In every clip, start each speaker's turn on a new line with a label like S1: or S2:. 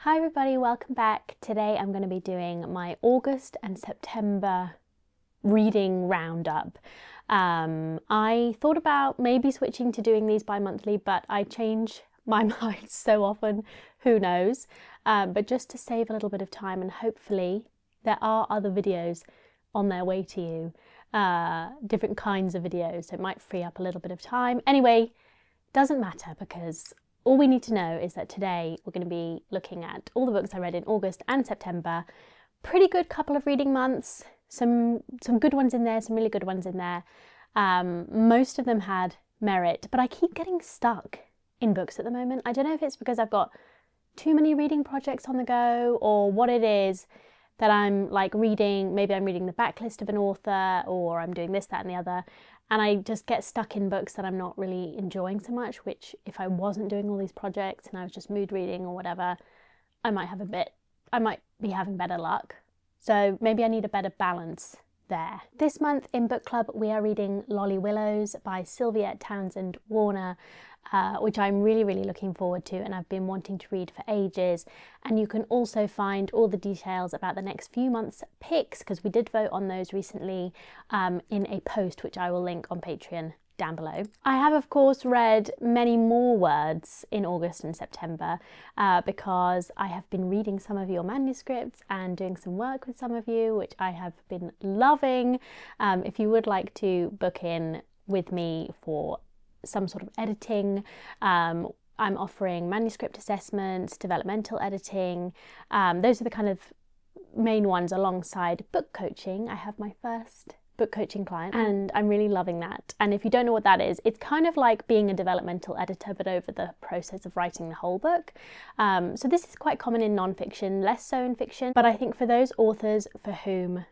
S1: Hi everybody, welcome back. Today I'm going to be doing my August and September reading roundup. I thought about maybe switching to doing these bi-monthly, but I change my mind so often, who knows. But just to save a little bit of time, and hopefully there are other videos on their way to you, different kinds of videos, so it might free up a little bit of time. Anyway, doesn't matter, because all we need to know is that today we're going to be looking at all the books I read in August and September. Pretty good couple of reading months, some good ones in there, some really good ones in there. Most of them had merit, but I keep getting stuck in books at the moment. I don't know if it's because I've got too many reading projects on the go, or what it is that I'm like reading. Maybe I'm reading the backlist of an author, or I'm doing this, that and the other, and I just get stuck in books that I'm not really enjoying so much, which if I wasn't doing all these projects and I was just mood reading or whatever, I might be having better luck. So maybe I need a better balance there. This month in book club we are reading Lolly Willows by Sylvia Townsend Warner, which I'm really looking forward to, and I've been wanting to read for ages. And you can also find all the details about the next few months' picks, because we did vote on those recently, in a post which I will link on Patreon down below. I have of course read many more words in August and September, because I have been reading some of your manuscripts and doing some work with some of you, which I have been loving. If you would like to book in with me for some sort of editing, I'm offering manuscript assessments, developmental editing. Those are the kind of main ones, alongside book coaching. I have my first book coaching client and I'm really loving that. And if you don't know what that is, it's kind of like being a developmental editor, but over the process of writing the whole book. So this is quite common in non-fiction, less so in fiction, but I think for those authors for whom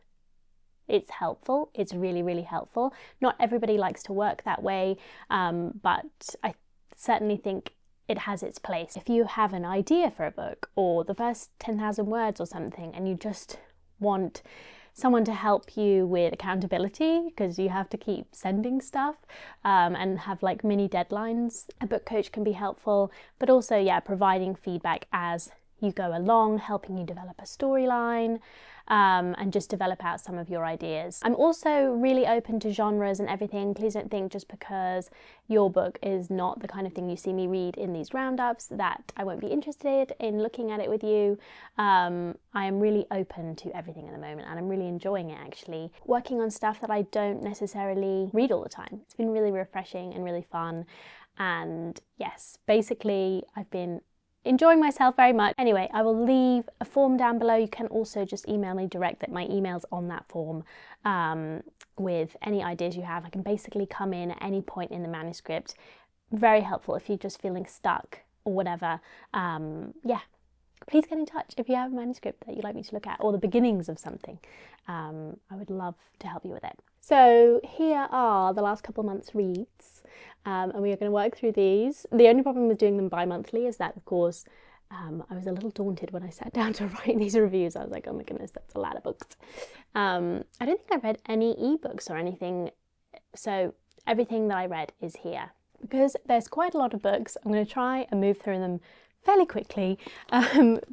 S1: it's helpful, it's really helpful. Not everybody likes to work that way, but I certainly think it has its place. If you have an idea for a book, or the first 10,000 words or something, and you just want someone to help you with accountability, because you have to keep sending stuff, and have like mini deadlines, a book coach can be helpful. But also, yeah, providing feedback as you go along, helping you develop a storyline, and just develop out some of your ideas. I'm also really open to genres and everything. Please don't think just because your book is not the kind of thing you see me read in these roundups that I won't be interested in looking at it with you. I am really open to everything at the moment, and I'm really enjoying it, actually. Working on stuff that I don't necessarily read all the time. It's been really refreshing and really fun. And yes, basically I've been enjoying myself very much. Anyway, I will leave a form down below. You can also just email me direct, that my email's on that form, with any ideas you have. I can basically come in at any point in the manuscript. Very helpful if you're just feeling stuck or whatever. Yeah, please get in touch if you have a manuscript that you'd like me to look at, or the beginnings of something. I would love to help you with it. So here are the last couple of months' reads, and we are going to work through these. The only problem with doing them bi-monthly is that, of course, I was a little daunted when I sat down to write these reviews. I was like, oh my goodness, that's a lot of books. I don't think I've read any ebooks or anything, so everything that I read is here. Because there's quite a lot of books, I'm going to try and move through them fairly quickly.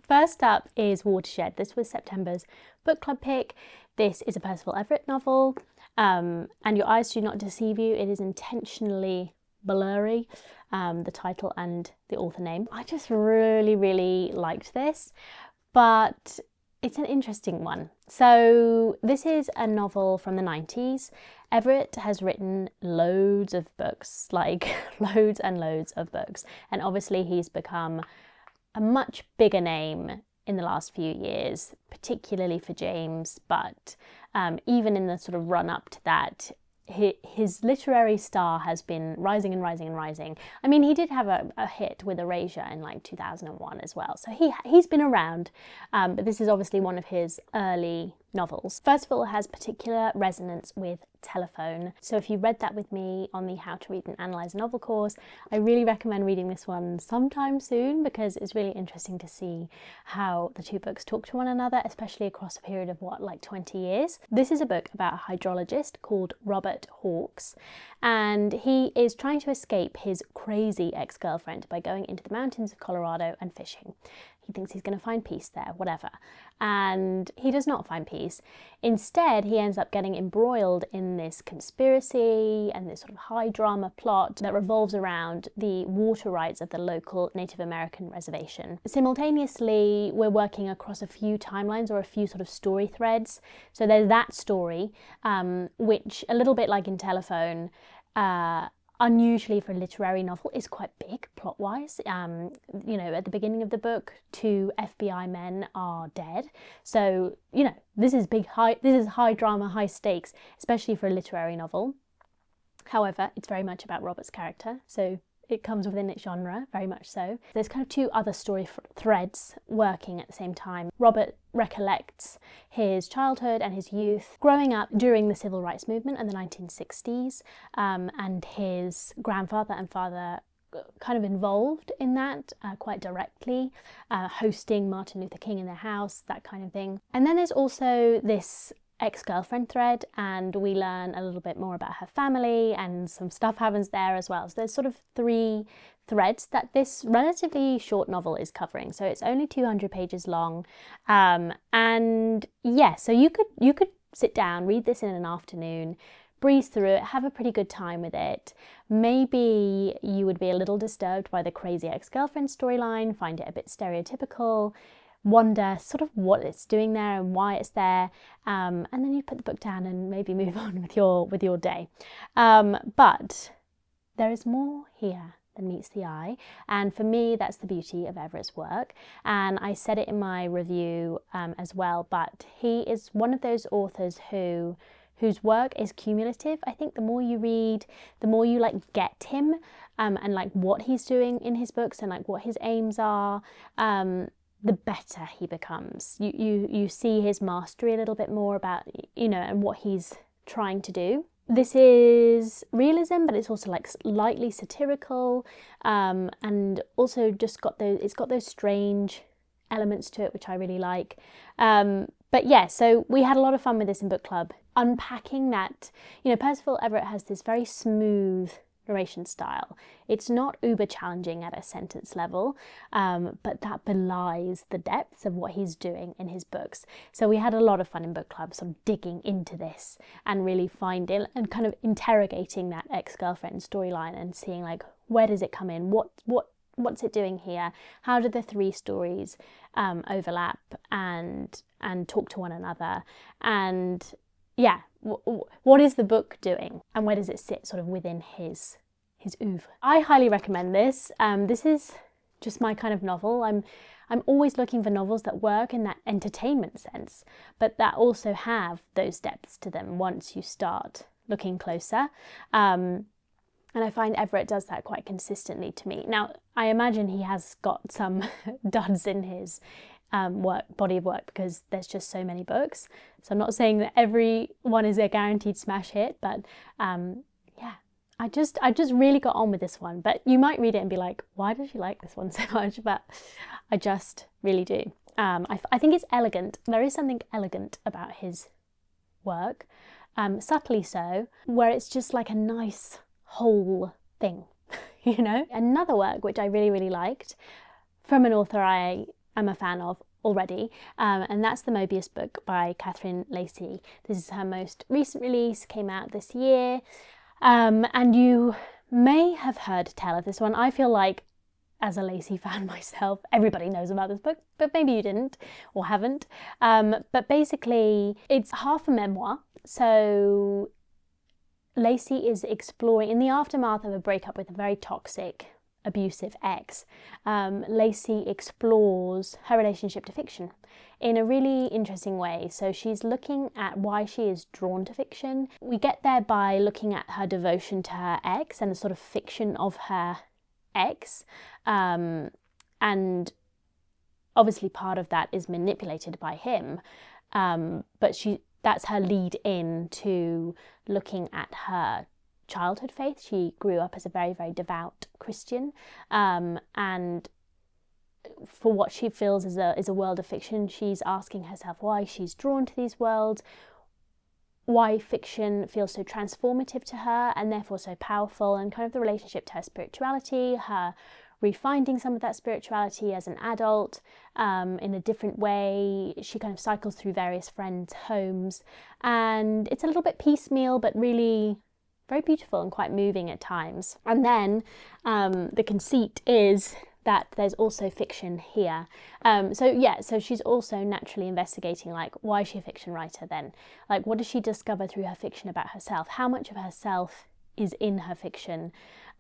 S1: First up is Watershed. This was September's book club pick. This is a Percival Everett novel. And Your Eyes Do Not Deceive You. It is intentionally blurry, the title and the author name. I just really liked this, but it's an interesting one. So this is a novel from the 90s. Everett has written loads of books, like loads and loads of books, and obviously he's become a much bigger name in the last few years, particularly for James, but even in the sort of run up to that, his literary star has been rising and rising. I mean, he did have a hit with Erasure in like 2001 as well, so he's been around, but this is obviously one of his early novels. First of all, it has particular resonance with Telephone, so if you read that with me on the How to Read and Analyse a Novel course, I really recommend reading this one sometime soon, because it's really interesting to see how the two books talk to one another, especially across a period of what, like 20 years. This is a book about a hydrologist called Robert Hawkes, and he is trying to escape his crazy ex-girlfriend by going into the mountains of Colorado and fishing. He thinks he's going to find peace there, whatever. And he does not find peace. Instead, he ends up getting embroiled in this conspiracy and this sort of high drama plot that revolves around the water rights of the local Native American reservation. Simultaneously, we're working across a few timelines or a few sort of story threads. So there's that story, which, a little bit like in Telephone, unusually for a literary novel, is quite big plot-wise. You know, at the beginning of the book, 2 FBI men are dead. So, you know, this is high drama, high stakes, especially for a literary novel. However, it's very much about Robert's character, so it comes within its genre, very much so. There's kind of 2 other story threads working at the same time. Robert recollects his childhood and his youth growing up during the civil rights movement in the 1960s, and his grandfather and father kind of involved in that quite directly, hosting Martin Luther King in their house, that kind of thing. And then there's also this ex-girlfriend thread, and we learn a little bit more about her family, and some stuff happens there as well. So there's sort of 3 threads that this relatively short novel is covering. So it's only 200 pages long, and yeah, so you could sit down, read this in an afternoon, breeze through it, have a pretty good time with it. Maybe you would be a little disturbed by the crazy ex-girlfriend storyline, find it a bit stereotypical, wonder sort of what it's doing there and why it's there, and then you put the book down and maybe move on with your day. But there is more here than meets the eye, and for me that's the beauty of Everett's work, and I said it in my review as well, but he is one of those authors whose work is cumulative. I think the more you read, the more you like get him, and like what he's doing in his books and like what his aims are, the better he becomes. You see his mastery a little bit more about, you know, and what he's trying to do. This is realism, but it's also like lightly satirical, and also just it's got those strange elements to it, which I really like. But yeah, so we had a lot of fun with this in book club, unpacking that, you know, Percival Everett has this very smooth narration style. It's not uber challenging at a sentence level, but that belies the depths of what he's doing in his books. So we had a lot of fun in book club, sort of digging into this and really finding and kind of interrogating that ex-girlfriend storyline and seeing like, where does it come in? What's it doing here? How do the 3 stories overlap and talk to one another? And yeah, what is the book doing, and where does it sit sort of within his oeuvre? I highly recommend this. This is just my kind of novel. I'm always looking for novels that work in that entertainment sense, but that also have those depths to them once you start looking closer. And I find Everett does that quite consistently to me. Now, I imagine he has got some duds in his body of work, because there's just so many books. So I'm not saying that every one is a guaranteed smash hit, but yeah, I just really got on with this one. But you might read it and be like, why does she like this one so much? But I just really do. I think it's elegant. There is something elegant about his work, subtly so, where it's just like a nice whole thing, you know? Another work which I really, really liked from an author I am a fan of already, and that's the Mobius book by Lacey. This is her most recent release, came out this year, and you may have heard tell of this one. I feel like, as a Lacey fan myself, everybody knows about this book, but maybe you didn't or haven't. But basically, it's half a memoir. So Lacey is exploring, in the aftermath of a breakup with a very toxic, abusive ex, Lacey explores her relationship to fiction in a really interesting way. So she's looking at why she is drawn to fiction. We get there by looking at her devotion to her ex and the sort of fiction of her ex, and obviously part of that is manipulated by him, but that's her lead in to looking at her childhood faith. She grew up as a very, very devout Christian, and for what she feels is a world of fiction, she's asking herself why she's drawn to these worlds, why fiction feels so transformative to her and therefore so powerful, and kind of the relationship to her spirituality, her refinding some of that spirituality as an adult in a different way. She kind of cycles through various friends' homes, and it's a little bit piecemeal, but really very beautiful and quite moving at times. And then the conceit is that there's also fiction here. So she's also naturally investigating, like, why is she a fiction writer then? Like, what does she discover through her fiction about herself? How much of herself is in her fiction?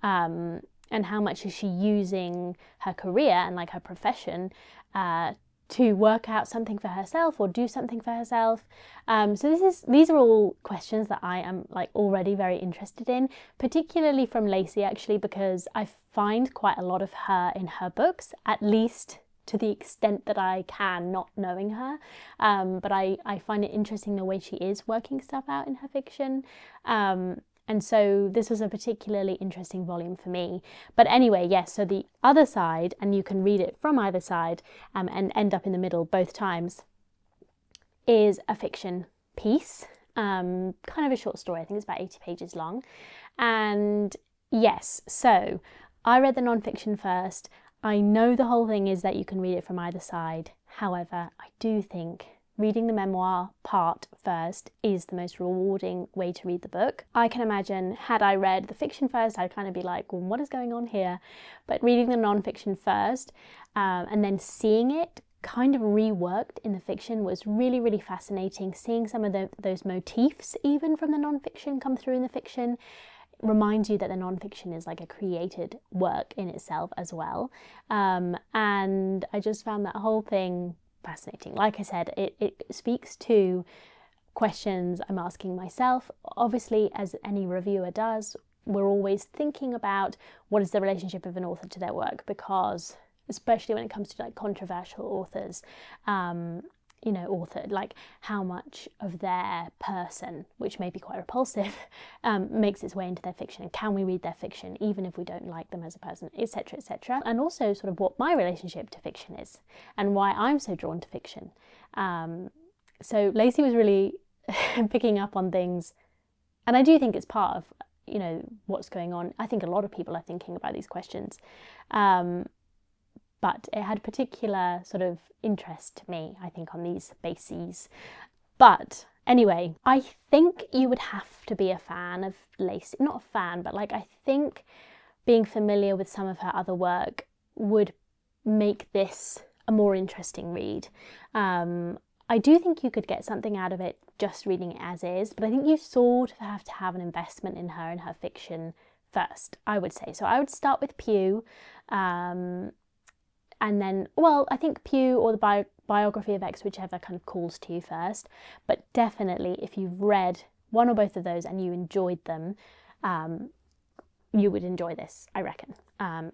S1: And how much is she using her career and like her profession to work out something for herself or do something for herself? So these are all questions that I am like already very interested in, particularly from Lacey, actually, because I find quite a lot of her in her books, at least to the extent that I can, not knowing her. But I find it interesting the way she is working stuff out in her fiction. And so this was a particularly interesting volume for me. But anyway, yes, so the other side, and you can read it from either side and end up in the middle both times, is a fiction piece, kind of a short story. I think it's about 80 pages long. And yes, so I read the non-fiction first. I know the whole thing is that you can read it from either side. However, I do think reading the memoir part first is the most rewarding way to read the book. I can imagine, had I read the fiction first, I'd kind of be like, well, what is going on here? But reading the non-fiction first and then seeing it kind of reworked in the fiction was really, really fascinating. Seeing some of those motifs even from the non-fiction come through in the fiction reminds you that the non-fiction is like a created work in itself as well. And I just found that whole thing fascinating. Like I said, it speaks to questions I'm asking myself. Obviously, as any reviewer does, we're always thinking about what is the relationship of an author to their work, because especially when it comes to like controversial authors, like how much of their person, which may be quite repulsive, makes its way into their fiction, and can we read their fiction even if we don't like them as a person, etc., etc. And also sort of what my relationship to fiction is and why I'm so drawn to fiction. So Lacey was really picking up on things, and I do think it's part of what's going on. I think a lot of people are thinking about these questions. But it had particular sort of interest to me, I think, on these bases. But anyway, I think you would have to be a fan of Lacey. Not a fan, but like I think being familiar with some of her other work would make this a more interesting read. I do think you could get something out of it just reading it as is, but I think you sort of have to have an investment in her and her fiction first, I would say. So I would start with Pew. And then, well, I think Pew or the biography of X, whichever kind of calls to you first. But definitely, if you've read one or both of those and you enjoyed them, you would enjoy this, I reckon.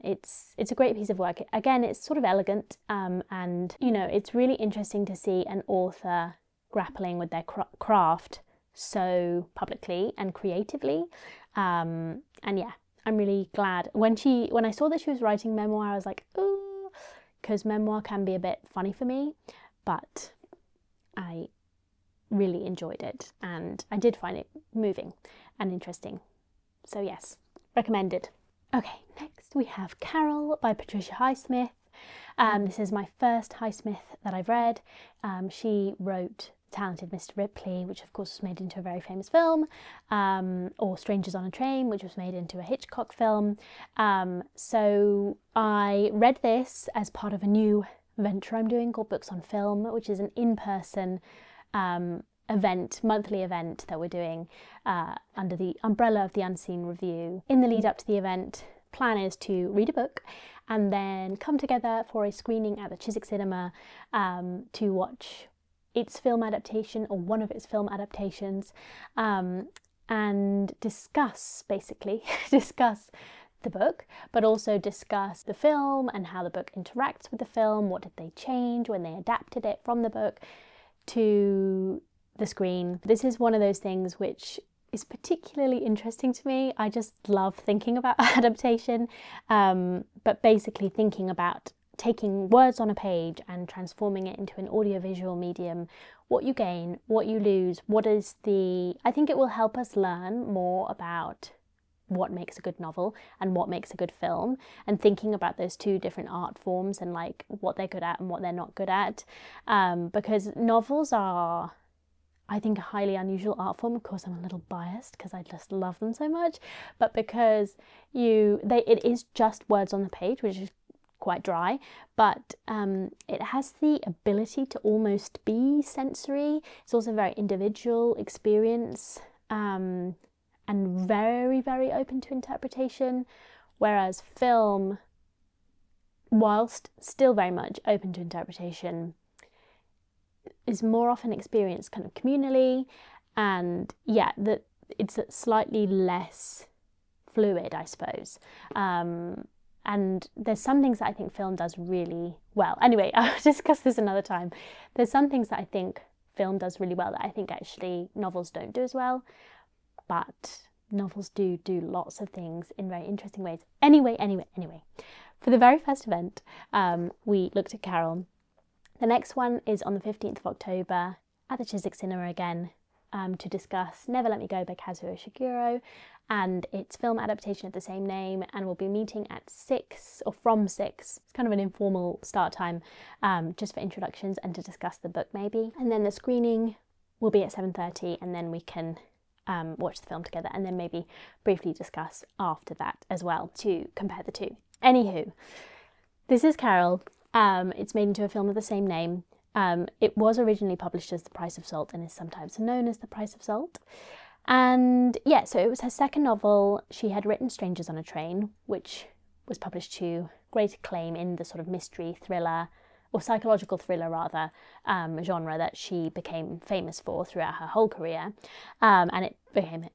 S1: It's a great piece of work. Again, it's sort of elegant, and it's really interesting to see an author grappling with their craft so publicly and creatively. And yeah, I'm really glad. When I saw that she was writing memoir, I was like, ooh, because memoir can be a bit funny for me, but I really enjoyed it and I did find it moving and interesting. So yes, recommended. Okay, next we have Carol by Patricia Highsmith. This is my first Highsmith that I've read. She wrote Talented Mr. Ripley, which of course was made into a very famous film, or Strangers on a Train, which was made into a Hitchcock film. So I read this as part of a new venture I'm doing called Books on Film, which is an in-person monthly event that we're doing under the umbrella of the Unseen Review. In the lead up to the event, plan is to read a book and then come together for a screening at the Chiswick Cinema to watch its film adaptation or one of its film adaptations, and discuss the book, but also discuss the film and how the book interacts with the film. What did they change when they adapted it from the book to the screen? This is one of those things which is particularly interesting to me. I just love thinking about adaptation, but basically thinking about taking words on a page and transforming it into an audiovisual medium, what you gain, what you lose, I think it will help us learn more about what makes a good novel and what makes a good film, and thinking about those two different art forms and like what they're good at and what they're not good at, because novels are, I think, a highly unusual art form. Of course, I'm a little biased because I just love them so much, but because it is just words on the page, which is quite dry, but it has the ability to almost be sensory. It's also a very individual experience, and very, very open to interpretation, whereas film, whilst still very much open to interpretation, is more often experienced kind of communally, and yeah, that it's slightly less fluid, I suppose. And there's some things that I think film does really well. Anyway, I'll discuss this another time. There's some things that I think film does really well that I think actually novels don't do as well. But novels do lots of things in very interesting ways. Anyway. For the very first event, we looked at Carol. The next one is on the 15th of October at the Chiswick Cinema again, to discuss Never Let Me Go by Kazuo Ishiguro and its film adaptation of the same name, and we'll be meeting at 6 or from 6. It's kind of an informal start time, just for introductions and to discuss the book maybe. And then the screening will be at 7:30, and then we can watch the film together and then maybe briefly discuss after that as well to compare the two. Anywho, this is Carol. It's made into a film of the same name. It was originally published as The Price of Salt and is sometimes known as The Price of Salt. And yeah, so it was her second novel. She had written Strangers on a Train, which was published to great acclaim in the sort of mystery thriller, or psychological thriller rather, genre that she became famous for throughout her whole career. And it became,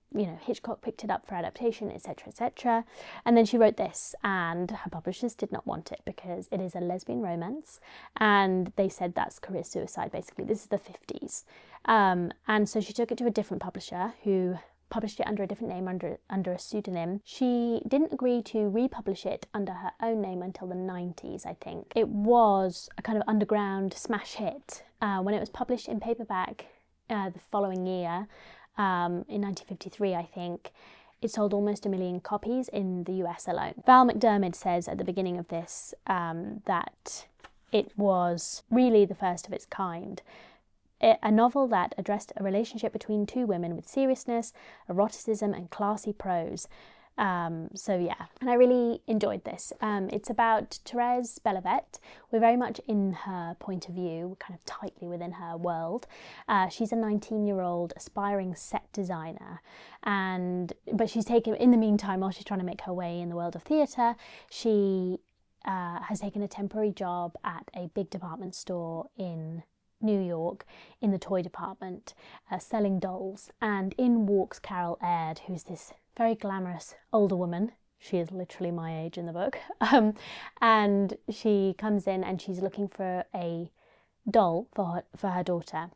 S1: Hitchcock picked it up for adaptation, etc., etc. And then she wrote this, and her publishers did not want it because it is a lesbian romance, and they said that's career suicide, basically. This is the 50s. And so she took it to a different publisher who published it under a different name, under a pseudonym. She didn't agree to republish it under her own name until the 90s, I think. It was a kind of underground smash hit. When it was published in paperback the following year, in 1953, I think, it sold almost 1 million copies in the US alone. Val McDermid says at the beginning of this that it was really the first of its kind. A novel that addressed a relationship between two women with seriousness, eroticism, and classy prose. So yeah, and I really enjoyed this. It's about Thérèse Bellevet. We're very much in her point of view, kind of tightly within her world. She's a 19-year-old aspiring set designer, but she's taken, in the meantime, while she's trying to make her way in the world of theatre, she has taken a temporary job at a big department store in New York in the toy department, selling dolls, and in walks Carol Aird, who's this very glamorous older woman. She is literally my age in the book, and she comes in and she's looking for a doll for her daughter,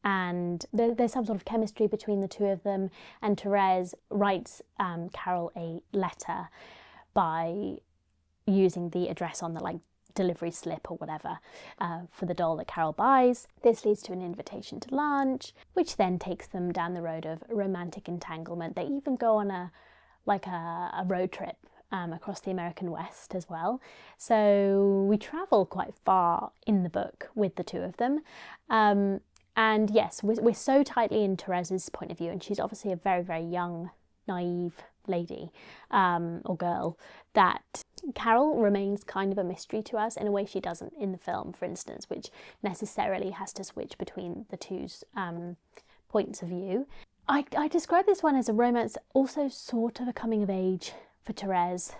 S1: and there's some sort of chemistry between the two of them, and Thérèse writes Carol a letter by using the address on the delivery slip or whatever for the doll that Carol buys. This leads to an invitation to lunch, which then takes them down the road of romantic entanglement. They even go on a road trip across the American West as well. So we travel quite far in the book with the two of them. And yes, we're so tightly in Thérèse's point of view, and she's obviously a very, very young, naive lady or girl, that Carol remains kind of a mystery to us in a way she doesn't in the film, for instance, which necessarily has to switch between the two's points of view. I describe this one as a romance, also sort of a coming of age for Thérèse.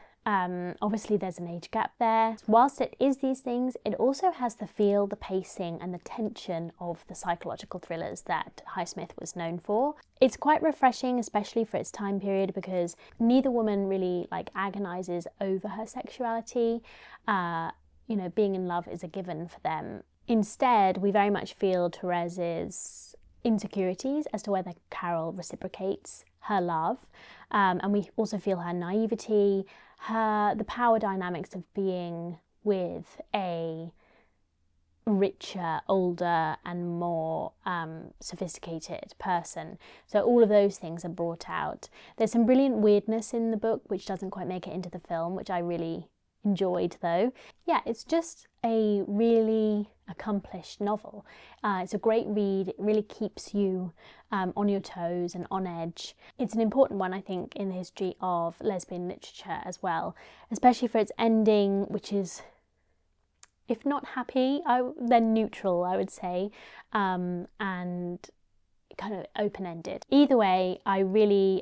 S1: Obviously there's an age gap there. Whilst it is these things, it also has the feel, the pacing and the tension of the psychological thrillers that Highsmith was known for. It's quite refreshing, especially for its time period, because neither woman really agonizes over her sexuality. Being in love is a given for them. Instead, we very much feel Thérèse's insecurities as to whether Carol reciprocates her love, and we also feel her naivety, the power dynamics of being with a richer, older and more sophisticated person. So all of those things are brought out. There's some brilliant weirdness in the book which doesn't quite make it into the film, which I really enjoyed though. Yeah, it's just a really accomplished novel. It's a great read. It really keeps you on your toes and on edge. It's an important one, I think, in the history of lesbian literature as well, especially for its ending, which is, if not happy, then neutral, I would say, and kind of open-ended. Either way, I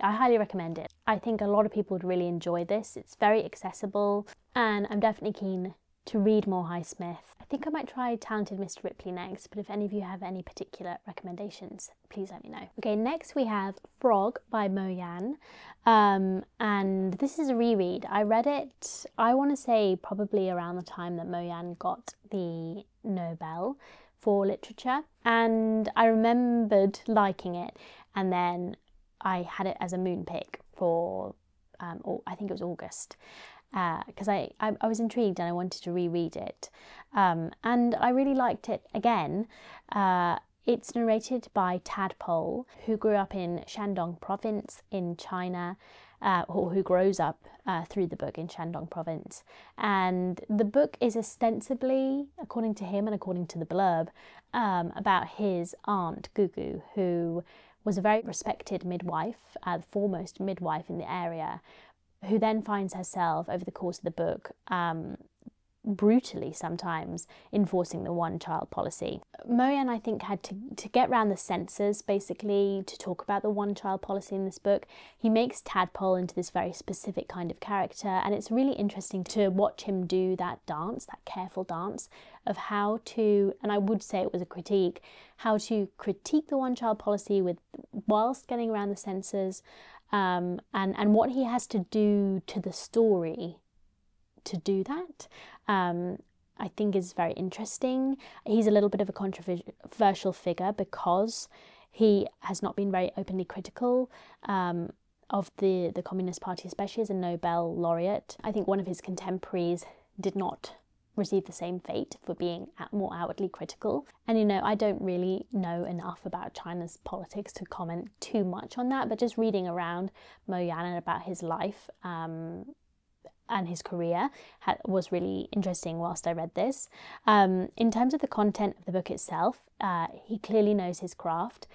S1: highly recommend it. I think a lot of people would really enjoy this. It's very accessible, and I'm definitely keen to read more Highsmith. I think I might try Talented Mr. Ripley next, but if any of you have any particular recommendations, please let me know. Okay, next we have Frog by Marjane, and this is a reread. I read it, I want to say, probably around the time that Marjane got the Nobel for literature, and I remembered liking it, and then I had it as a moon pick for, I think it was August, because I was intrigued and I wanted to reread it, and I really liked it again. It's narrated by Tadpole, who grew up in Shandong province in China, or who grows up through the book in Shandong province. And the book is ostensibly, according to him and according to the blurb, about his aunt Gugu, who was a very respected midwife, the foremost midwife in the area, who then finds herself, over the course of the book, brutally sometimes enforcing the one-child policy. Marjane, I think, had to get around the censors, basically, to talk about the one-child policy in this book. He makes Tadpole into this very specific kind of character, and it's really interesting to watch him do that dance, that careful dance of how to, and I would say it was a critique, how to critique the one-child policy whilst getting around the censors, and what he has to do to the story to do that. I think is very interesting. He's a little bit of a controversial figure because he has not been very openly critical of the Communist Party, especially as a Nobel laureate. I think one of his contemporaries did not receive the same fate for being more outwardly critical. And you know, I don't really know enough about China's politics to comment too much on that, but just reading around Marjane and about his life and his career was really interesting whilst I read this. In terms of the content of the book itself, he clearly knows his craft.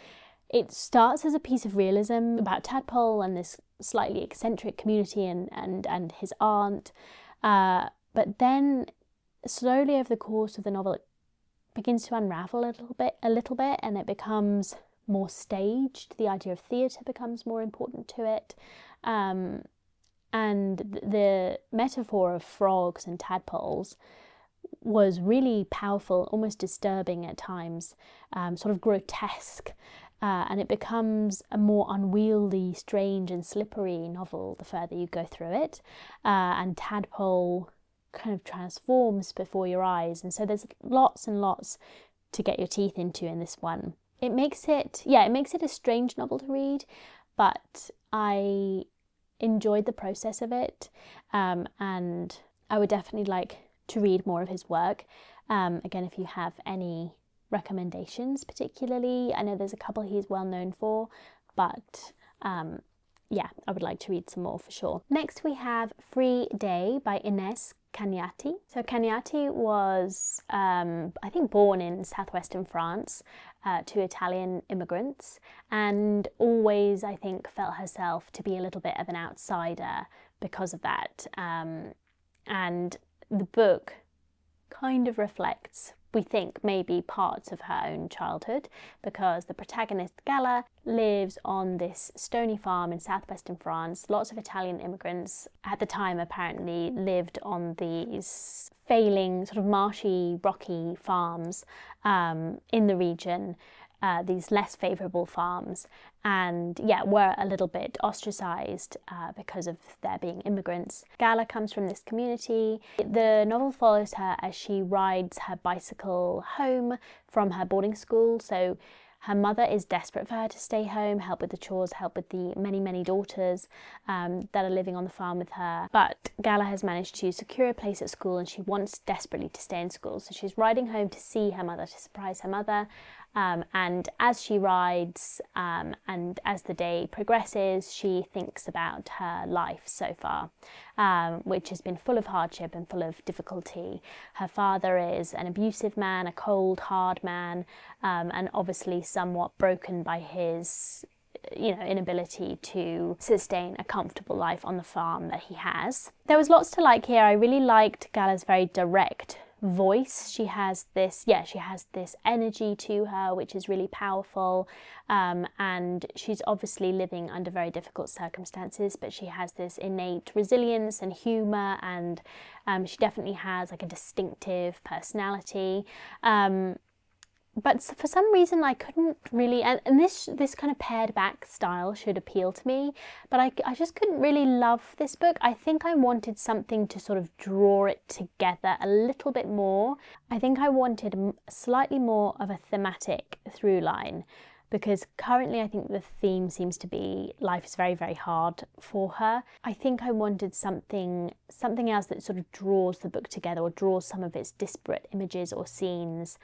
S1: It starts as a piece of realism about Tadpole and this slightly eccentric community and his aunt, but then slowly over the course of the novel it begins to unravel a little bit, and it becomes more staged. The idea of theatre becomes more important to it. And the metaphor of frogs and tadpoles was really powerful, almost disturbing at times, sort of grotesque, and it becomes a more unwieldy, strange and slippery novel the further you go through it, and Tadpole kind of transforms before your eyes, and so there's lots and lots to get your teeth into in this one. It makes it a strange novel to read, but I enjoyed the process of it, and I would definitely like to read more of his work. Again, if you have any recommendations particularly, I know there's a couple he's well known for, but yeah, I would like to read some more for sure. Next we have Free Day by Inès Cagnati. So Cagnati was, I think, born in southwestern France to Italian immigrants, and always, I think, felt herself to be a little bit of an outsider because of that. And the book kind of reflects, we think, maybe parts of her own childhood, because the protagonist Gala lives on this stony farm in southwestern France. Lots of Italian immigrants at the time apparently lived on these failing, sort of marshy, rocky farms in the region, these less favourable farms, and yeah, were a little bit ostracised because of their being immigrants. Gala comes from this community. The novel follows her as she rides her bicycle home from her boarding school. So Her mother is desperate for her to stay home, help with the chores, help with the many daughters that are living on the farm with her. But Gala has managed to secure a place at school, and she wants desperately to stay in school. So she's riding home to see her mother, to surprise her mother. And as she rides and as the day progresses, she thinks about her life so far, which has been full of hardship and full of difficulty. Her father is an abusive man, a cold, hard man, and obviously somewhat broken by his inability to sustain a comfortable life on the farm that he has. There was lots to like here. I really liked Gala's very direct voice. She has this energy to her which is really powerful, and she's obviously living under very difficult circumstances, but she has this innate resilience and humour, and she definitely has like a distinctive personality. But for some reason I couldn't really, and this kind of pared back style should appeal to me, but I just couldn't really love this book. I think I wanted something to sort of draw it together a little bit more. I think I wanted slightly more of a thematic through line, because currently I think the theme seems to be life is very, very hard for her. I think I wanted something else that sort of draws the book together, or draws some of its disparate images or scenes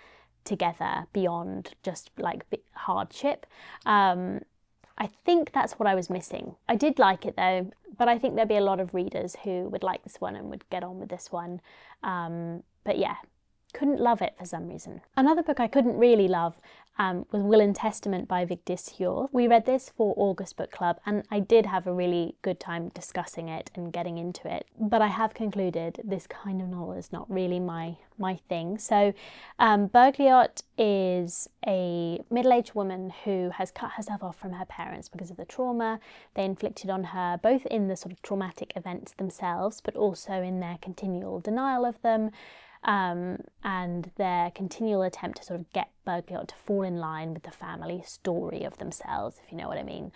S1: together beyond just like hardship. I think that's what I was missing. I did like it though, but I think there'd be a lot of readers who would like this one and would get on with this one. But yeah, couldn't love it for some reason. Another book I couldn't really love was Will and Testament by Vigdis Hjorth. We read this for August Book Club, and I did have a really good time discussing it and getting into it, but I have concluded this kind of novel is not really my thing. So Bergljot is a middle-aged woman who has cut herself off from her parents because of the trauma they inflicted on her, both in the sort of traumatic events themselves, but also in their continual denial of them. And their continual attempt to sort of get Bergljot to fall in line with the family story of themselves, if you know what I mean.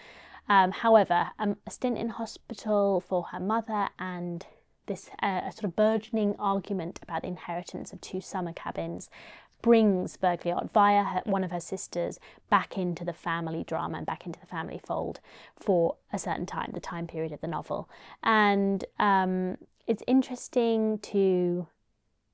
S1: However, a stint in hospital for her mother and this a sort of burgeoning argument about the inheritance of 2 summer cabins brings Bergljot via one of her sisters back into the family drama and back into the family fold for a certain time, the time period of the novel. And it's interesting to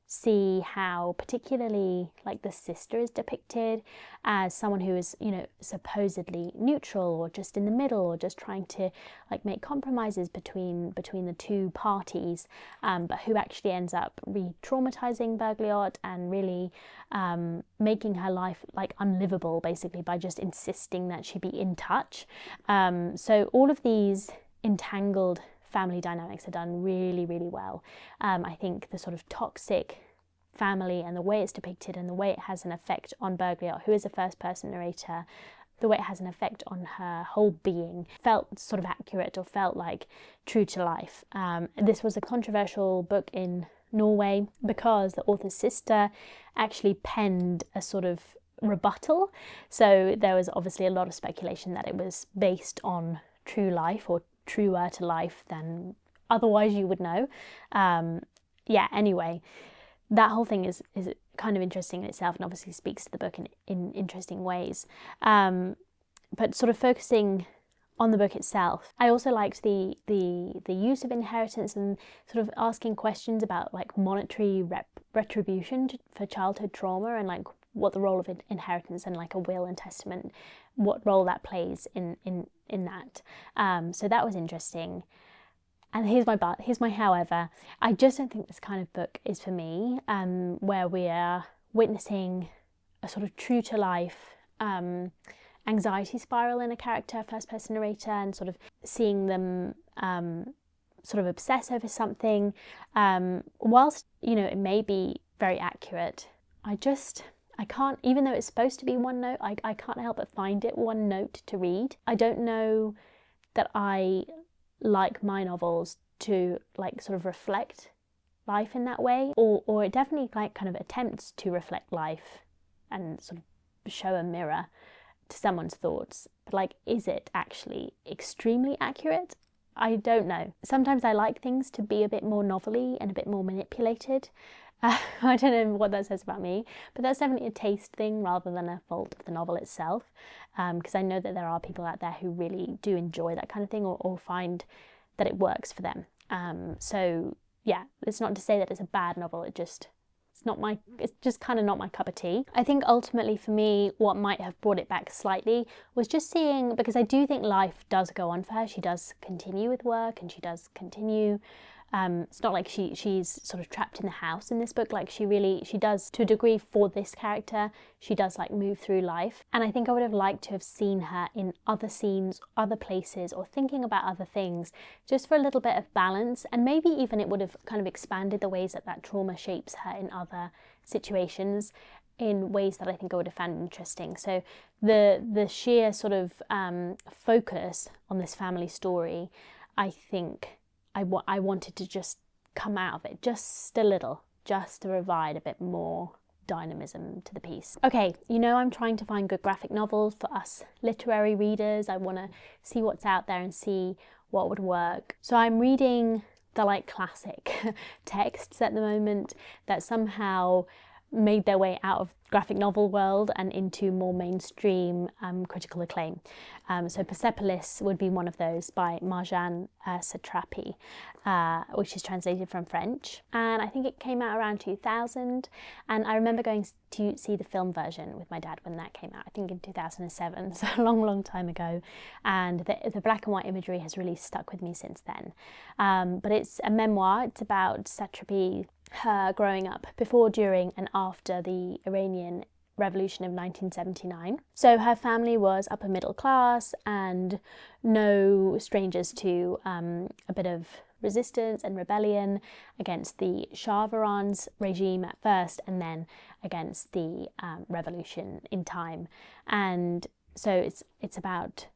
S1: see how particularly like the sister is depicted as someone who is, supposedly neutral or just in the middle, or just trying to like make compromises between the two parties, but who actually ends up re-traumatizing Bergljot and really making her life like unlivable, basically, by just insisting that she be in touch. So all of these entangled family dynamics are done really, really well. I think the sort of toxic family and the way it's depicted and the way it has an effect on Bergljot, who is a first-person narrator, the way it has an effect on her whole being felt sort of accurate, or felt like true to life. This was a controversial book in Norway because the author's sister actually penned a sort of rebuttal. So there was obviously a lot of speculation that it was based on true life, or truer to life than otherwise you would know. Anyway, that whole thing is kind of interesting in itself, and obviously speaks to the book in interesting ways. But sort of focusing on the book itself, I also liked the use of inheritance and sort of asking questions about like monetary retribution for childhood trauma, and like what the role of inheritance and like a will and testament, what role that plays in that. So that was interesting. And here's my but, here's my however. I just don't think this kind of book is for me, where we are witnessing a sort of true to life anxiety spiral in a character, first person narrator, and sort of seeing them sort of obsess over something. Whilst, it may be very accurate, I can't, even though it's supposed to be one note, I can't help but find it one note to read. I don't know that I like my novels to like sort of reflect life in that way, or it definitely like kind of attempts to reflect life and sort of show a mirror to someone's thoughts. But like, is it actually extremely accurate? I don't know. Sometimes I like things to be a bit more novelly and a bit more manipulated. I don't know what that says about me, but that's definitely a taste thing rather than a fault of the novel itself, because I know that there are people out there who really do enjoy that kind of thing, or find that it works for them. So yeah, it's not to say that it's a bad novel, it's just kind of not my cup of tea. I think ultimately for me, what might have brought it back slightly was just seeing, because I do think life does go on for her. She does continue with work, and she does continue. It's not like she's sort of trapped in the house in this book. Like she does, to a degree for this character, she does like move through life. And I think I would have liked to have seen her in other scenes, other places, or thinking about other things, just for a little bit of balance. And maybe even it would have kind of expanded the ways that that trauma shapes her in other situations, in ways that I think I would have found interesting. So the sheer sort of focus on this family story, I think I wanted to just come out of it just a little, just to provide a bit more dynamism to the piece. Okay, I'm trying to find good graphic novels for us literary readers. I want to see what's out there and see what would work. So I'm reading the like classic texts at the moment that somehow made their way out of graphic novel world and into more mainstream critical acclaim. So Persepolis would be one of those, by Marjane Satrapi, which is translated from French, and I think it came out around 2000, and I remember going to see the film version with my dad when that came out, I think in 2007, so a long time ago, and the black and white imagery has really stuck with me since then. But it's a memoir. It's about Satrapi, her growing up before, during and after the Iranian Revolution of 1979. So her family was upper middle class and no strangers to a bit of resistance and rebellion against the Shah of Iran's regime at first, and then against the revolution in time. And so it's about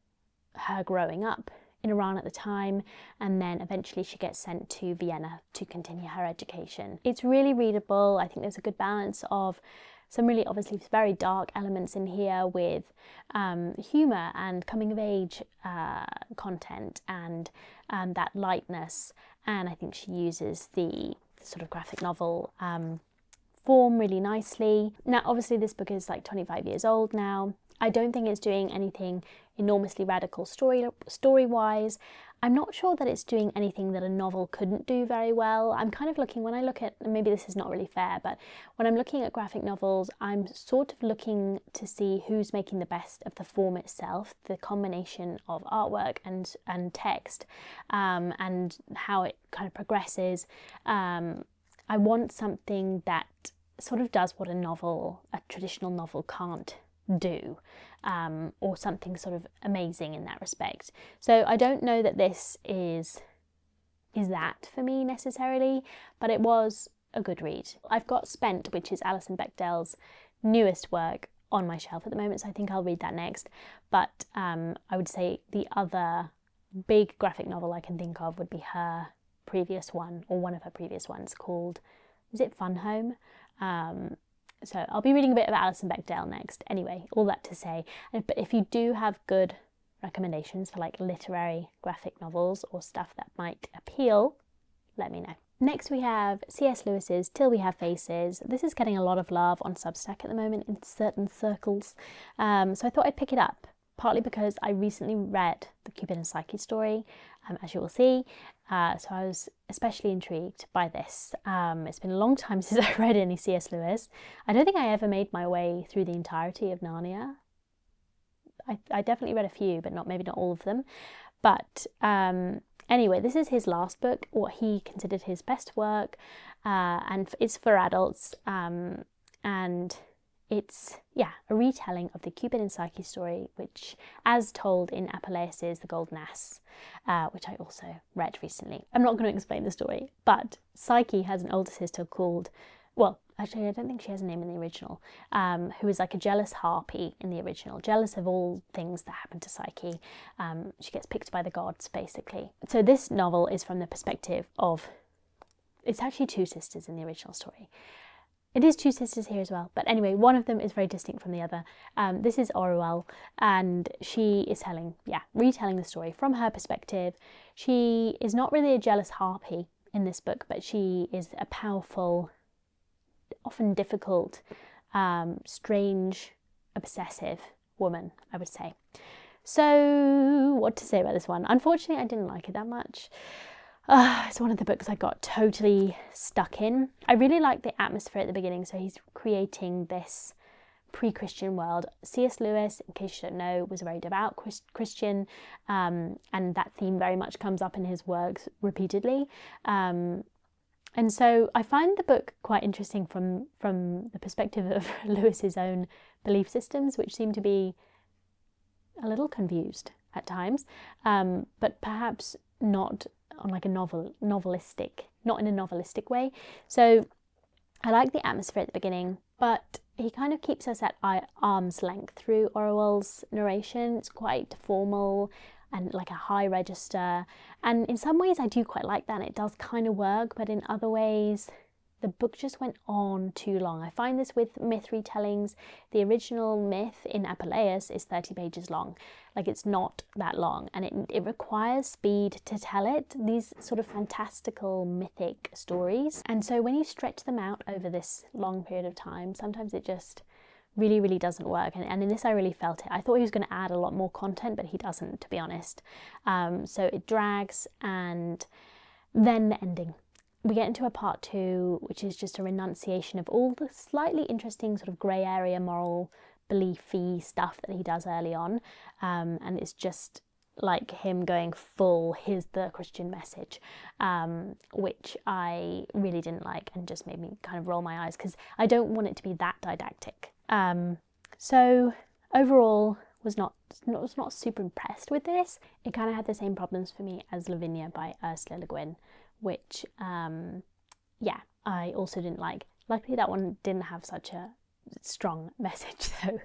S1: her growing up in Iran at the time, and then eventually she gets sent to Vienna to continue her education. It's really readable. I think there's a good balance of some really obviously very dark elements in here with humour and coming of age content, and that lightness. And I think she uses the sort of graphic novel form really nicely. Now obviously this book is like 25 years old now. I don't think it's doing anything enormously radical story-wise. I'm not sure that it's doing anything that a novel couldn't do very well. I'm kind of looking, when I look at, maybe this is not really fair, but when I'm looking at graphic novels, I'm sort of looking to see who's making the best of the form itself, the combination of artwork and text, and how it kind of progresses. I want something that sort of does what a traditional novel can't do, or something sort of amazing in that respect. So I don't know that this is that for me necessarily, but it was a good read. I've got Spent, which is Alison Bechdel's newest work, on my shelf at the moment, so I think I'll read that next. But I would say the other big graphic novel I can think of would be her previous one, or one of her previous ones, called, is it Fun Home? So I'll be reading a bit of Alison Bechdel next. Anyway, all that to say, but if you do have good recommendations for like literary graphic novels or stuff that might appeal, let me know. Next we have C.S. Lewis's Till We Have Faces. This is getting a lot of love on Substack at the moment in certain circles. So I thought I'd pick it up, partly because I recently read the Cupid and Psyche story, as you will see. So I was especially intrigued by this. It's been a long time since I read any C.S. Lewis. I don't think I ever made my way through the entirety of Narnia. I definitely read a few, but maybe not all of them. But anyway, this is his last book, what he considered his best work, and it's for adults, and it's, yeah, a retelling of the Cupid and Psyche story, which, as told in Apuleius' The Golden Ass, which I also read recently. I'm not going to explain the story, but Psyche has an older sister called, well, actually I don't think she has a name in the original, who is like a jealous harpy in the original, jealous of all things that happen to Psyche. She gets picked by the gods, basically. So this novel is from the perspective of, it's actually two sisters in the original story. It is two sisters here as well, but anyway, one of them is very distinct from the other. This is Orual, and she is retelling the story from her perspective. She is not really a jealous harpy in this book, but she is a powerful often difficult, strange, obsessive woman, I would say. So what to say about this one? Unfortunately, I didn't like it that much. It's one of the books I got totally stuck in. I really like the atmosphere at the beginning. So he's creating this pre-Christian world. C.S. Lewis, in case you don't know, was a very devout Christian, and that theme very much comes up in his works repeatedly. And so I find the book quite interesting from the perspective of Lewis's own belief systems, which seem to be a little confused at times, but perhaps not on like a novelistic, not in a novelistic way. So I like the atmosphere at the beginning, but he kind of keeps us at arm's length through Orwell's narration. It's quite formal and like a high register, and in some ways I do quite like that, and it does kind of work, but in other ways the book just went on too long. I find this with myth retellings. The original myth in Apuleius is 30 pages long. Like, it's not that long, and it requires speed to tell it, these sort of fantastical mythic stories. And so when you stretch them out over this long period of time, sometimes it just really doesn't work. And in this I really felt it. I thought he was going to add a lot more content, but he doesn't, to be honest. So it drags, and then the ending. We get into a part 2, which is just a renunciation of all the slightly interesting sort of grey area moral beliefy stuff that he does early on, and it's just like him going full, here's the Christian message, which I really didn't like, and just made me kind of roll my eyes, because I don't want it to be that didactic. So overall, was not super impressed with this. It kind of had the same problems for me as Lavinia by Ursula Le Guin, which, yeah, I also didn't like. Luckily, that one didn't have such a strong message, though.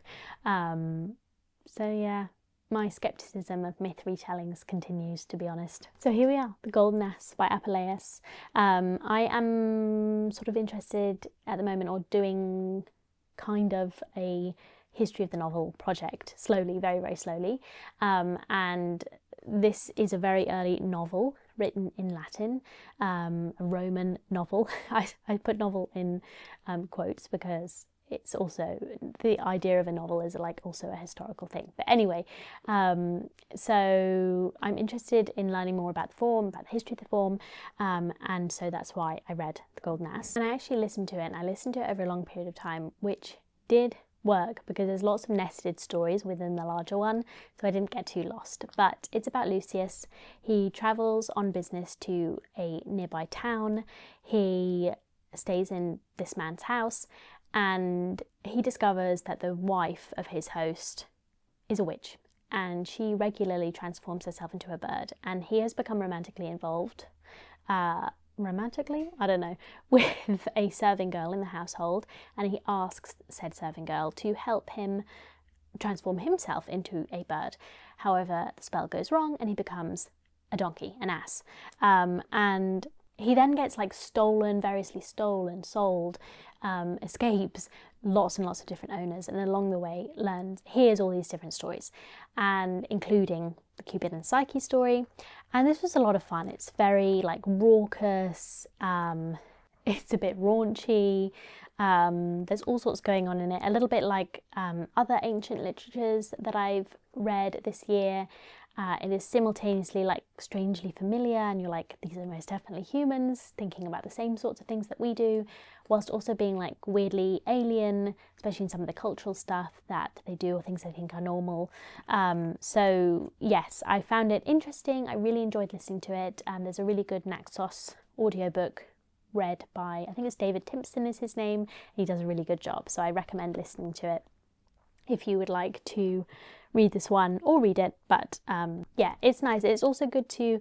S1: So yeah, my scepticism of myth retellings continues, to be honest. So here we are, The Golden Ass by Apuleius. I am sort of interested at the moment, or doing kind of a history of the novel project, slowly, very slowly. And this is a very early novel written in Latin, a Roman novel. I put novel in quotes because it's also, the idea of a novel is like also a historical thing. But anyway, so I'm interested in learning more about the form, about the history of the form, and so that's why I read The Golden Ass. And I actually listened to it, and I listened to it over a long period of time, which did work because there's lots of nested stories within the larger one, so I didn't get too lost. But it's about Lucius. He travels on business to a nearby town. He stays in this man's house, and he discovers that the wife of his host is a witch, and she regularly transforms herself into a bird, and he has become romantically involved, romantically, I don't know, with a serving girl in the household, and he asks said serving girl to help him transform himself into a bird. However, the spell goes wrong and he becomes a donkey, an ass, and he then gets like stolen, variously stolen, sold, escapes, lots and lots of different owners, and along the way hears all these different stories, and including the Cupid and Psyche story. And this was a lot of fun. It's very like raucous, it's a bit raunchy, there's all sorts going on in it, a little bit like other ancient literatures that I've read this year. It is simultaneously like strangely familiar, and you're like, these are most definitely humans thinking about the same sorts of things that we do, whilst also being like weirdly alien, especially in some of the cultural stuff that they do or things they think are normal. So yes, I found it interesting. I really enjoyed listening to it. There's a really good Naxos audiobook read by, I think it's David Timpson is his name. He does a really good job, so I recommend listening to it if you would like to read this one or read it. But yeah, it's nice. It's also good to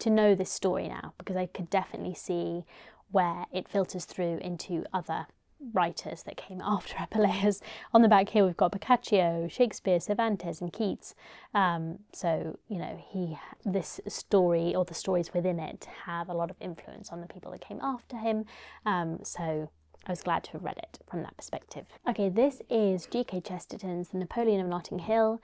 S1: know this story now, because I could definitely see where it filters through into other writers that came after Apuleius. On the back here we've got Boccaccio, Shakespeare, Cervantes and Keats. So, you know, this story, or the stories within it, have a lot of influence on the people that came after him. So I was glad to have read it from that perspective. Okay, this is G.K. Chesterton's The Napoleon of Notting Hill.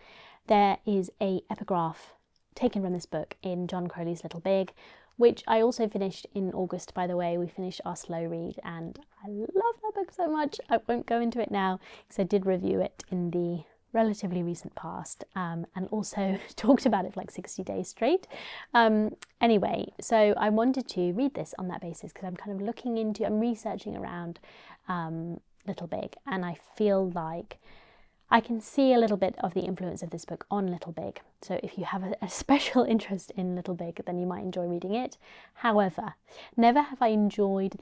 S1: There is a epigraph taken from this book in John Crowley's Little Big, which I also finished in August, by the way. We finished our slow read and I love that book so much. I won't go into it now because I did review it in the relatively recent past, and also talked about it for like 60 days straight. Anyway, so I wanted to read this on that basis because I'm kind of I'm researching around Little Big, and I feel like I can see a little bit of the influence of this book on Little Big. So if you have a special interest in Little Big, then you might enjoy reading it. However, never have I enjoyed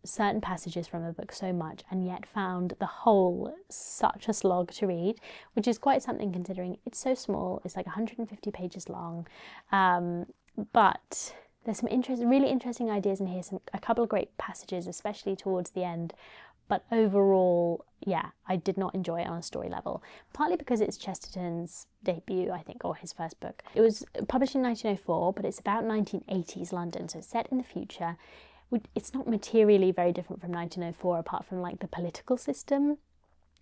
S1: certain passages from a book so much and yet found the whole such a slog to read, which is quite something considering it's so small. It's like 150 pages long, but there's some really interesting ideas in here, a couple of great passages, especially towards the end. But overall, yeah, I did not enjoy it on a story level, partly because it's Chesterton's debut, I think, or his first book. It was published in 1904, but it's about 1980s London, so it's set in the future. It's not materially very different from 1904, apart from like the political system,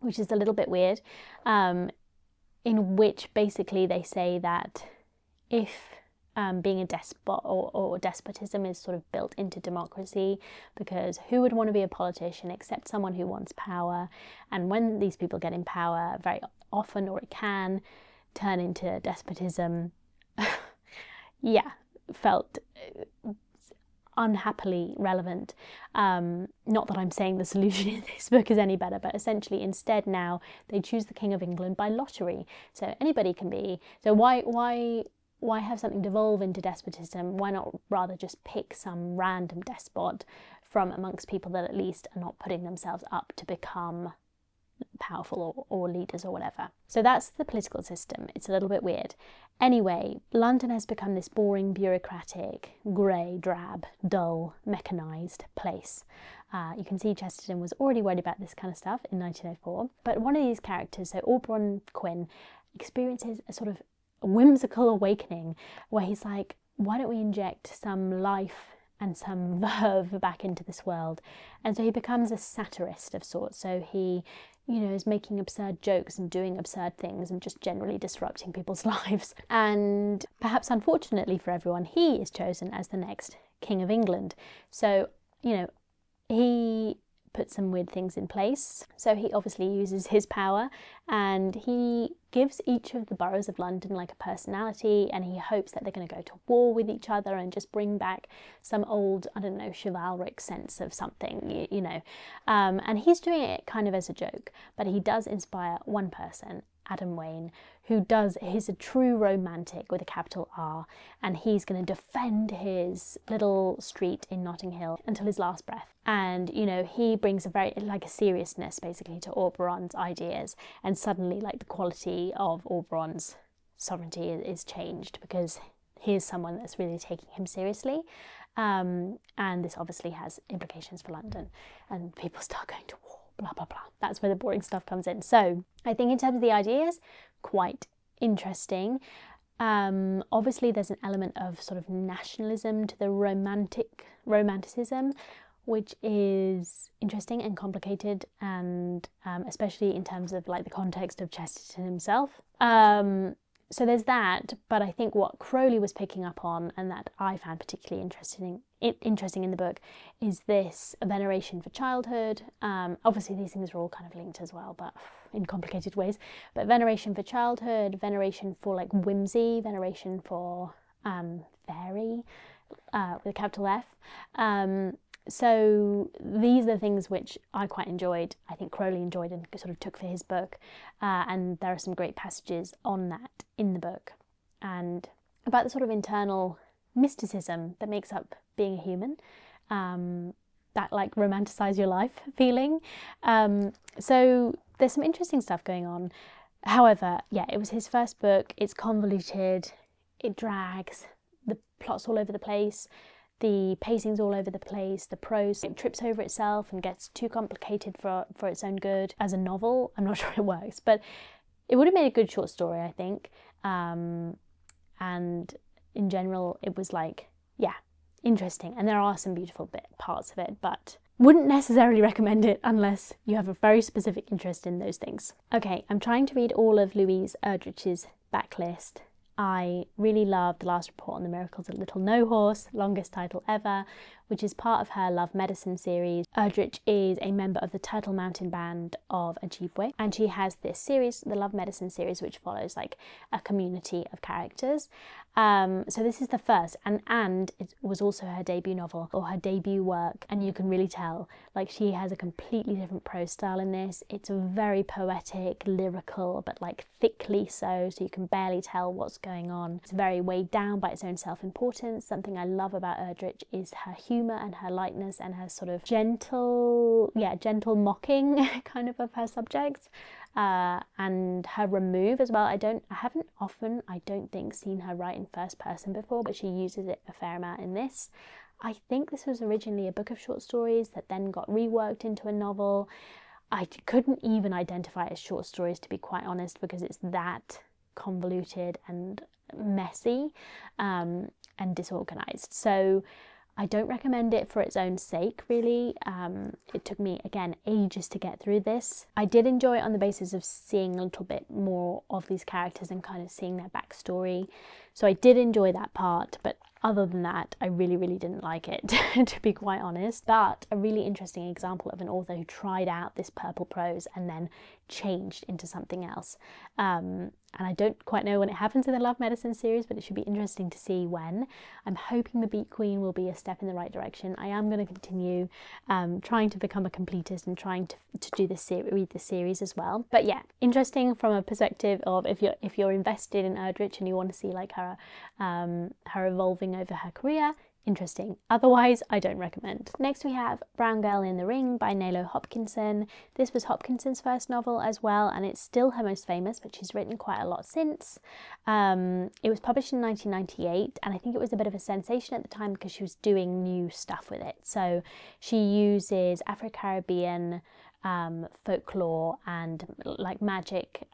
S1: which is a little bit weird, in which basically they say that if being a despot or despotism is sort of built into democracy, because who would want to be a politician except someone who wants power? And when these people get in power, very often, or it can turn into despotism, yeah, felt unhappily relevant. Not that I'm saying the solution in this book is any better, but essentially instead now they choose the King of England by lottery. So anybody can be. So why have something devolve into despotism? Why not rather just pick some random despot from amongst people that at least are not putting themselves up to become powerful or leaders or whatever? So that's the political system. It's a little bit weird. Anyway, London has become this boring, bureaucratic, grey, drab, dull, mechanised place. You can see Chesterton was already worried about this kind of stuff in 1904. But one of these characters, so Auberon Quinn, experiences a sort of whimsical awakening where he's like, why don't we inject some life and some verve back into this world? And so he becomes a satirist of sorts. So he, is making absurd jokes and doing absurd things and just generally disrupting people's lives. And perhaps unfortunately for everyone, he is chosen as the next King of England. So, he put some weird things in place. So he obviously uses his power and he gives each of the boroughs of London like a personality, and he hopes that they're going to go to war with each other and just bring back some old, I don't know, chivalric sense of something, and he's doing it kind of as a joke, but he does inspire one person, Adam Wayne, he's a true romantic with a capital R, and he's going to defend his little street in Notting Hill until his last breath. And, he brings a seriousness basically to Auberon's ideas, and suddenly like the quality of Auberon's sovereignty is changed because here's someone that's really taking him seriously. And this obviously has implications for London, and people start going to war, blah, blah, blah. That's where the boring stuff comes in. So I think in terms of the ideas, quite interesting. Obviously there's an element of sort of nationalism to the romanticism, which is interesting and complicated, and especially in terms of like the context of Chesterton himself. So there's that, but I think what Crowley was picking up on, and that I found particularly interesting in the book, is this veneration for childhood. Obviously these things are all kind of linked as well, but in complicated ways. But veneration for childhood, veneration for like whimsy, veneration for fairy, with a capital F. So these are the things which I quite enjoyed, I think Crowley enjoyed and sort of took for his book, and there are some great passages on that in the book, and about the sort of internal mysticism that makes up being a human, that like romanticize your life feeling. So there's some interesting stuff going on. However, yeah, it was his first book, it's convoluted, it drags, the plot's all over the place, the pacing's all over the place, the prose, it trips over itself and gets too complicated for its own good. As a novel, I'm not sure it works, but it would have made a good short story, I think. And in general, it was like, yeah, interesting. And there are some beautiful parts of it, but wouldn't necessarily recommend it unless you have a very specific interest in those things. Okay, I'm trying to read all of Louise Erdrich's backlist, I really love The Last Report on the Miracles of Little No Horse, longest title ever, which is part of her Love Medicine series. Erdrich is a member of the Turtle Mountain Band of Ojibwe, and she has this series, the Love Medicine series, which follows like a community of characters. So this is the first, and it was also her debut novel, or her debut work, and you can really tell, like, she has a completely different prose style in this. It's very poetic, lyrical, but like thickly so you can barely tell what's going on. It's very weighed down by its own self-importance. Something I love about Erdrich is her humour and her lightness and her sort of gentle mocking kind of her subjects. And her remove as well. I haven't often, I don't think, seen her write in first person before, but she uses it a fair amount in this. I think this was originally a book of short stories that then got reworked into a novel. I couldn't even identify it as short stories, to be quite honest, because it's that convoluted and messy and disorganized. So I don't recommend it for its own sake, really. It took me, again, ages to get through this. I did enjoy it on the basis of seeing a little bit more of these characters and kind of seeing their backstory. So I did enjoy that part, but other than that, I really, really didn't like it, to be quite honest. But a really interesting example of an author who tried out this purple prose and then changed into something else. And I don't quite know when it happens in the Love Medicine series, but it should be interesting to see when. I'm hoping The Beat Queen will be a step in the right direction. I am going to continue trying to become a completist and trying to read the series as well. But yeah, interesting from a perspective of if you're invested in Erdrich and you want to see like her evolving over her career. Interesting. Otherwise, I don't recommend. Next we have Brown Girl in the Ring by Nalo Hopkinson. This was Hopkinson's first novel as well, and it's still her most famous, but she's written quite a lot since. It was published in 1998, and I think it was a bit of a sensation at the time because she was doing new stuff with it. So she uses Afro-Caribbean folklore and like magic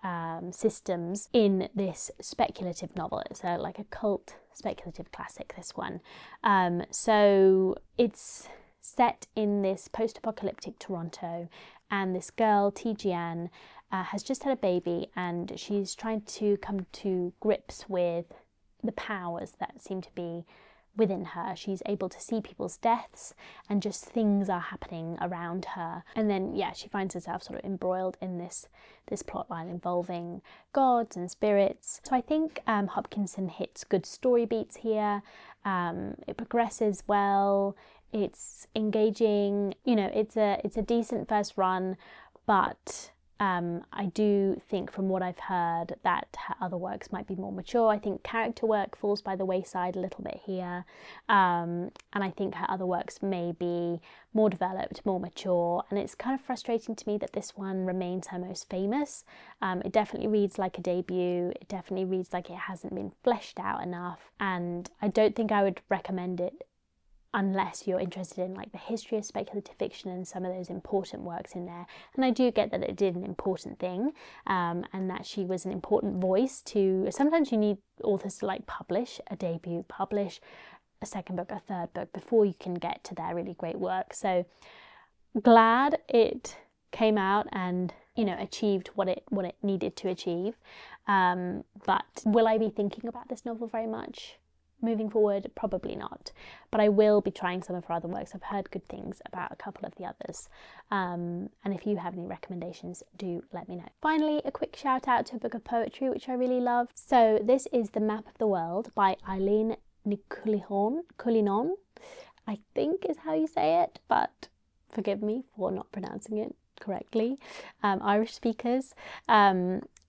S1: systems in this speculative novel. It's like a cult speculative classic, this one. So it's set in this post-apocalyptic Toronto, and this girl, Tijian, has just had a baby, and she's trying to come to grips with the powers that seem to be within her. She's able to see people's deaths, and just things are happening around her. And then, yeah, she finds herself sort of embroiled in this plot line involving gods and spirits. So I think Hopkinson hits good story beats here. It progresses well. It's engaging. You know, it's a decent first run, but I do think from what I've heard that her other works might be more mature. I think character work falls by the wayside a little bit here, and I think her other works may be more developed, more mature, and it's kind of frustrating to me that this one remains her most famous. It definitely reads like a debut. It definitely reads like it hasn't been fleshed out enough, and I don't think I would recommend it unless you're interested in like the history of speculative fiction and some of those important works in there. And I do get that it did an important thing, and that she was an important voice to, sometimes you need authors to like publish a debut, publish a second book, a third book before you can get to their really great work. So glad it came out and, you know, achieved what it needed to achieve. But will I be thinking about this novel very much moving forward? Probably not, but I will be trying some of her other works. I've heard good things about a couple of the others, and if you have any recommendations, do let me know. Finally, a quick shout out to a book of poetry which I really love. So this is The Map of the World by Eiléan Culinon, I think is how you say it, but forgive me for not pronouncing it correctly, Irish speakers.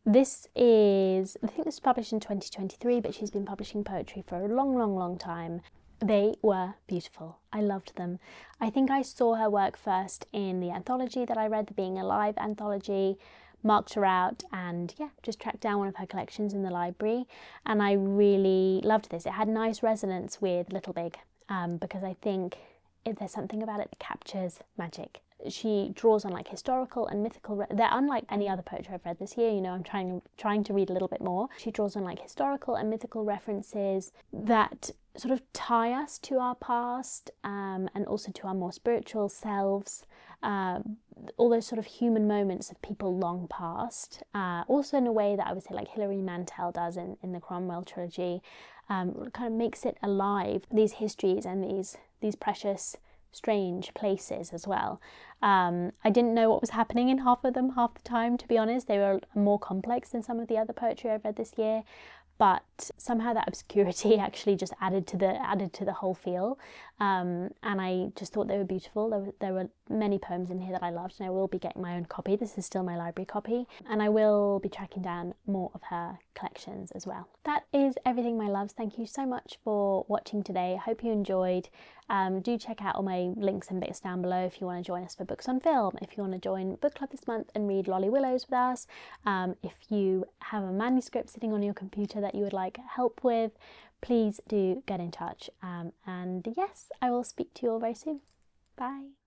S1: This is, I think this was published in 2023, but she's been publishing poetry for a long time. They were beautiful. I loved them. I think I saw her work first in the anthology that I read, the Being Alive anthology, marked her out, and yeah, just tracked down one of her collections in the library, and I really loved this. It had nice resonance with Little Big, because I think if there's something about it that captures magic. she draws on like historical and mythical. They're unlike any other poetry I've read this year. You know, I'm trying to read a little bit more. She draws on like historical and mythical references that sort of tie us to our past, and also to our more spiritual selves. All those sort of human moments of people long past, also in a way that I would say like Hilary Mantel does in the Cromwell trilogy. Kind of makes it alive, these histories and these precious, strange places as well. I didn't know what was happening in half of them half the time, to be honest. They were more complex than some of the other poetry I've read this year, but somehow that obscurity actually just added to the whole feel, and I just thought they were beautiful. There were many poems in here that I loved, and I will be getting my own copy. This is still my library copy, and I will be tracking down more of her collections as well. That is everything, my loves. Thank you so much for watching today. I hope you enjoyed. Do check out all my links and bits down below if you want to join us for Books on Film, if you want to join book club this month and read Lolly Willows with us, if you have a manuscript sitting on your computer that you would like help with, please do get in touch. And yes, I will speak to you all very soon. Bye.